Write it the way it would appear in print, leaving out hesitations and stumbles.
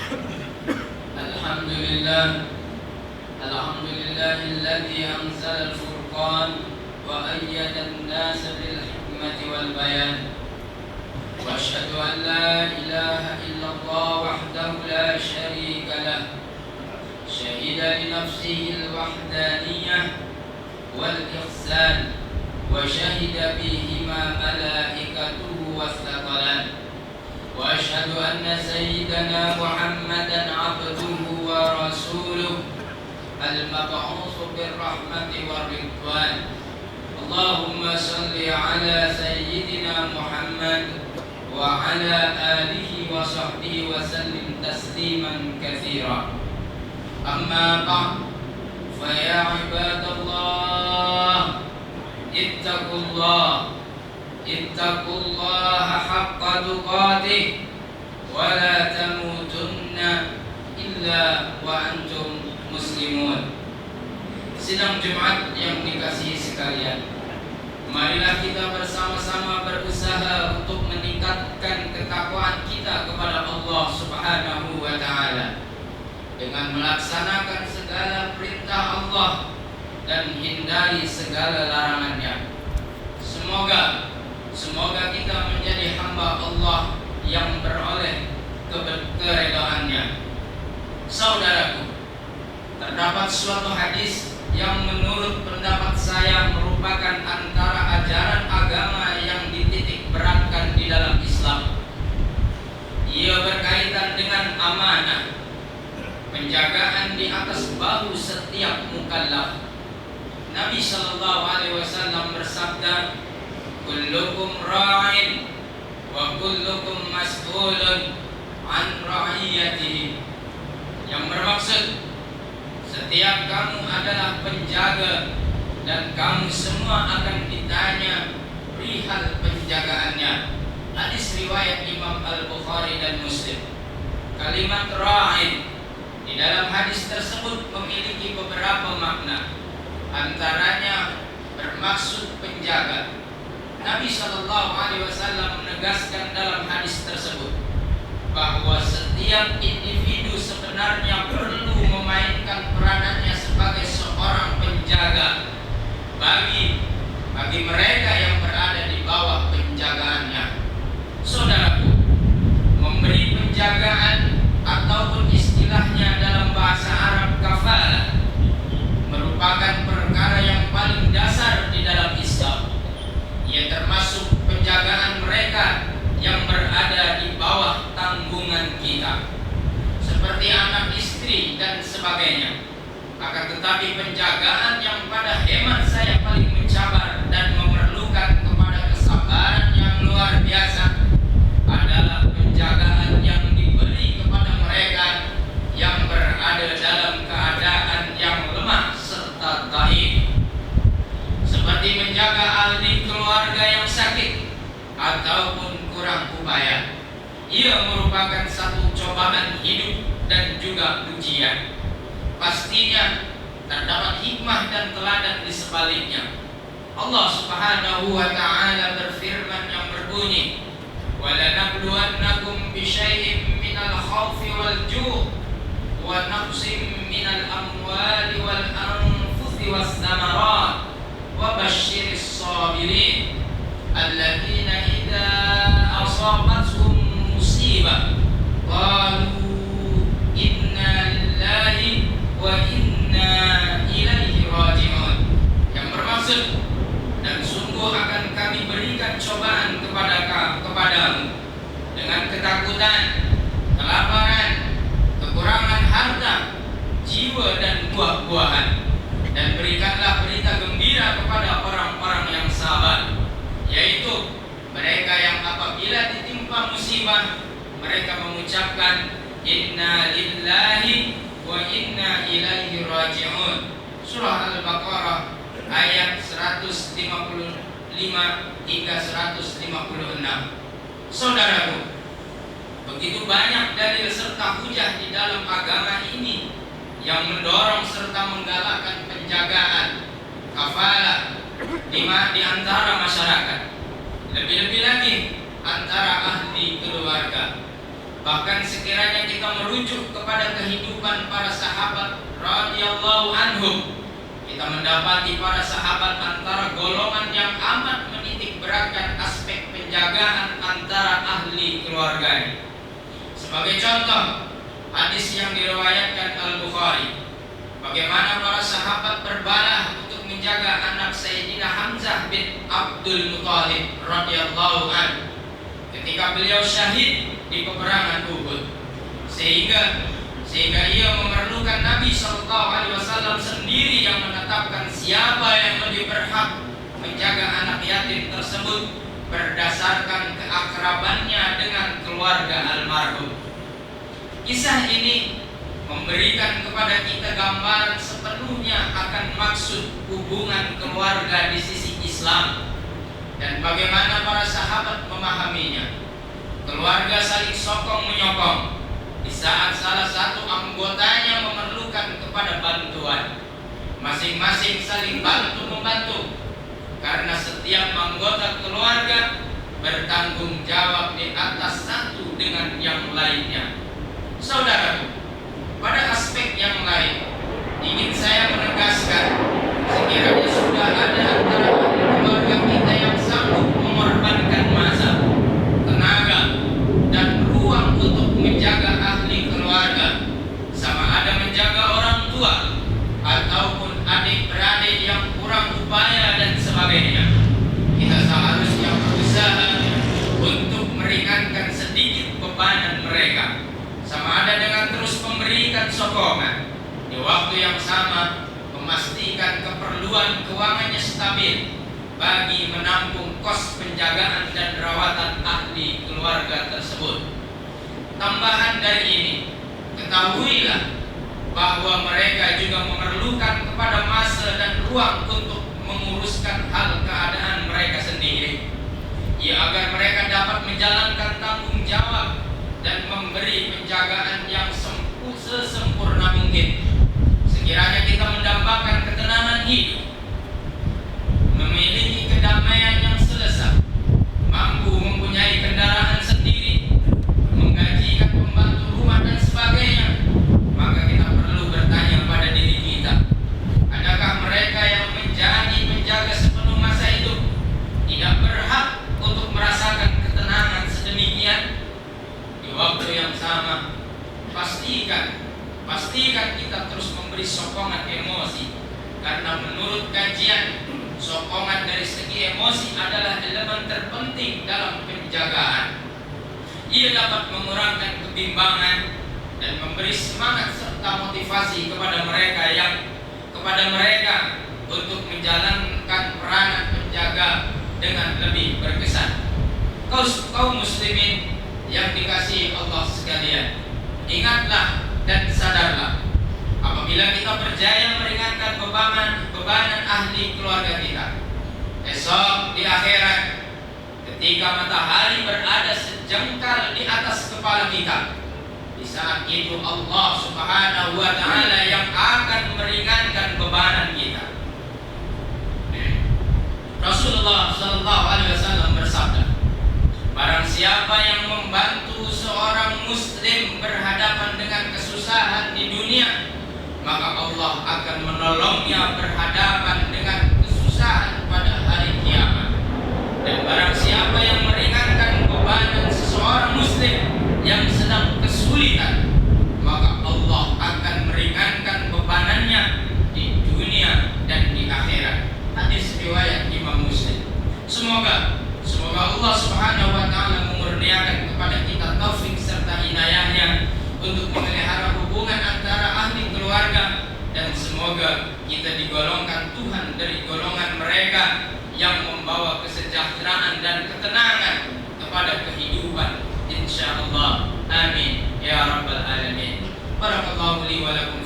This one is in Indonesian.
الحمد لله الحمد لله الذي أنزل الفرقان وأيد الناس بالحكمة والبيان وأشهد أن لا إله إلا الله وحده لا شريك له شهد لنفسه الوحدانية والإحسان وشهد بهما ملائكته والثقلان وأشهد أن سيدنا محمدا عبده ورسوله المبعوث بالرحمة والرضوان اللهم صل على سيدنا محمد وعلى آله وصحبه وسلم تسليما كثيرا أما بعد فيا عباد الله اتقوا الله حق تقاته ولا تموتن إلا وأنتم muslimun. Sidang Jumat yang dikasihi sekalian, marilah kita bersama-sama berusaha untuk meningkatkan ketakwaan kita kepada Allah Subhanahu wa taala dengan melaksanakan segala perintah Allah dan hindari segala larangannya. Semoga kita menjadi hamba Allah yang beroleh keredaannya. Saudaraku, terdapat suatu hadis yang menurut pendapat saya merupakan antara ajaran agama yang dititik beratkan di dalam Islam. Ia berkaitan dengan amanah, penjagaan di atas bahu setiap mukallaf. Nabi sallallahu alaihi wasallam bersabda, "Kullukum ra'in wa kullukum mas'ulun an ra'iyatihi." Yang bermaksud, setiap kamu adalah penjaga dan kamu semua akan ditanya perihal penjagaannya. Hadis riwayat Imam Al-Bukhari dan Muslim. Kalimat ra'in di dalam hadis tersebut memiliki beberapa makna. Antaranya bermaksud penjaga. Nabi sallallahu alaihi wasallam menegaskan dalam hadis tersebut bahwa setiap individu sebenarnya perlu memainkan peranannya sebagai seorang penjaga bagi mereka yang berada di bawah penjagaannya. Saudaraku, memberi penjagaan ataupun istilahnya dalam bahasa Arab kafalah merupakan perkara yang paling dasar di dalam Islam. Ia termasuk penjagaan mereka yang berada di bawah tanggungan kita, seperti anak, istri dan sebagainya. Akan tetapi penjagaan yang pada hemat saya paling mencabar dan memerlukan kepada kesabaran yang luar biasa adalah penjagaan yang diberi kepada mereka yang berada dalam keadaan yang lemah serta dhaif, seperti menjaga ahli keluarga yang sakit ataupun kurang upaya. Ia merupakan satu cobaan hidup dan juga ujian. Pastinya terdapat hikmah dan teladan di sebaliknya. Allah Subhanahu wa taala berfirman yang berbunyi, "Walanabluwannakum bisyai'in minal khaufi wal ju' wa naqsim minal amwali wal anfusi was thamarat wa basyiris sabirin alladzina idza asabatuhum musibah qalu inna lillahi wa inna ilaihi raji'un." Yang bermaksud, dan sungguh akan kami berikan cobaan kepadamu dengan ketakutan, kelaparan, kekurangan harta, jiwa dan buah-buahan, dan berikanlah berita gembira kepada orang-orang yang sabar, yaitu mereka yang apabila ditimpa musibah mereka mengucapkan inna lillahi wa inna ilaihi raji'un. Surah Al-Baqarah ayat 155 hingga 156. Saudaraku, begitu banyak dalil serta hujah di dalam agama ini yang mendorong serta menggalakkan penjagaan, kafalah di antara masyarakat, lebih-lebih lagi antara ahli keluarga. Bahkan sekiranya kita merujuk kepada kehidupan para sahabat radhiyallahu anhum, kita mendapati para sahabat antara golongan yang amat menitik beratkan aspek penjagaan antara ahli keluarganya. Sebagai contoh, hadis yang diriwayatkan Al-Bukhari, bagaimana para sahabat berbalah untuk menjaga anak Sayyidina Hamzah bin Abdul Muthalib radhiyallahu anhu ketika beliau syahid di peperangan Uhud, sehingga ia memerlukan Nabi SAW sendiri yang menetapkan siapa yang lebih berhak menjaga anak yatim tersebut berdasarkan keakrabannya dengan keluarga almarhum. Kisah ini memberikan kepada kita gambaran sepenuhnya akan maksud hubungan keluarga di sisi Islam dan bagaimana para sahabat memahaminya. Keluarga saling sokong menyokong di saat salah satu anggotanya memerlukan kepada bantuan. Masing-masing saling bantu membantu, karena setiap anggota keluarga bertanggung jawab di atas satu dengan yang lainnya. Saudaraku, pada aspek yang lain ingin saya menegaskan, sekiranya sudah ada antara keluarga kita yang sanggup mengorbankan masa, tenaga, dan ruang untuk menjaga ahli keluarga, sama ada menjaga orang tua ataupun adik-beradik yang kurang upaya dan sebagainya, kita seharusnya berusaha untuk meringankan sedikit bebanan mereka, sama ada dengan terus memberikan sokongan, di waktu yang sama memastikan keperluan keuangannya stabil bagi menampung kos penjagaan dan rawatan ahli keluarga tersebut. Tambahan dari ini, ketahuilah bahwa mereka juga memerlukan kepada masa dan ruang untuk menguruskan hal keadaan mereka sendiri, ya agar mereka dapat menjalankan tanggung jawab dan memberi penjagaan yang sesempurna mungkin. Sekiranya kita mendambakan ketenangan hidup, memiliki kedamaian yang selesa, mampu mempunyai kendaraan sendiri, menggajikan pembantu rumah dan sebagainya, maka kita perlu bertanya pada diri kita, adakah mereka yang menjadi penjaga sepenuh masa hidup tidak berhak untuk merasakan ketenangan sedemikian? Di waktu yang sama, pastikan kita terus memberi sokongan emosi, karena menurut kajian, sokongan dari segi emosi adalah elemen terpenting dalam penjagaan. Ia dapat mengurangkan kebimbangan dan memberi semangat serta motivasi kepada mereka untuk menjalankan peranan penjaga dengan lebih berkesan. Kaum muslimin yang dikasihi Allah sekalian, ingatlah dan sadarlah, apabila kita berjaya meringankan bebanan ahli keluarga kita, esok di akhirat, ketika matahari berada sejengkal di atas kepala kita, di saat itu Allah Subhanahu wa Ta'ala yang akan meringankan bebanan kita. Rasulullah SAW bersabda, barang siapa yang membantu seorang muslim berhadapan dengan kesusahan di dunia, maka Allah akan menolongnya berhadapan dengan kesusahan pada hari kiamat. Dan barang siapa yang meringankan bebanan seseorang muslim yang sedang kesulitan, maka Allah akan meringankan bebanannya di dunia dan di akhirat. Hadis riwayat Imam Muslim. Semoga Allah Subhanahu wa Ta'ala memurniakan kepada kita taufik serta inayahnya untuk memelihara hubungan antara ahli keluarga, dan semoga kita digolongkan Tuhan dari golongan mereka yang membawa kesejahteraan dan ketenangan kepada kehidupan, insyaallah. Amin ya rabbal alamin. Barakallahu li wa lakum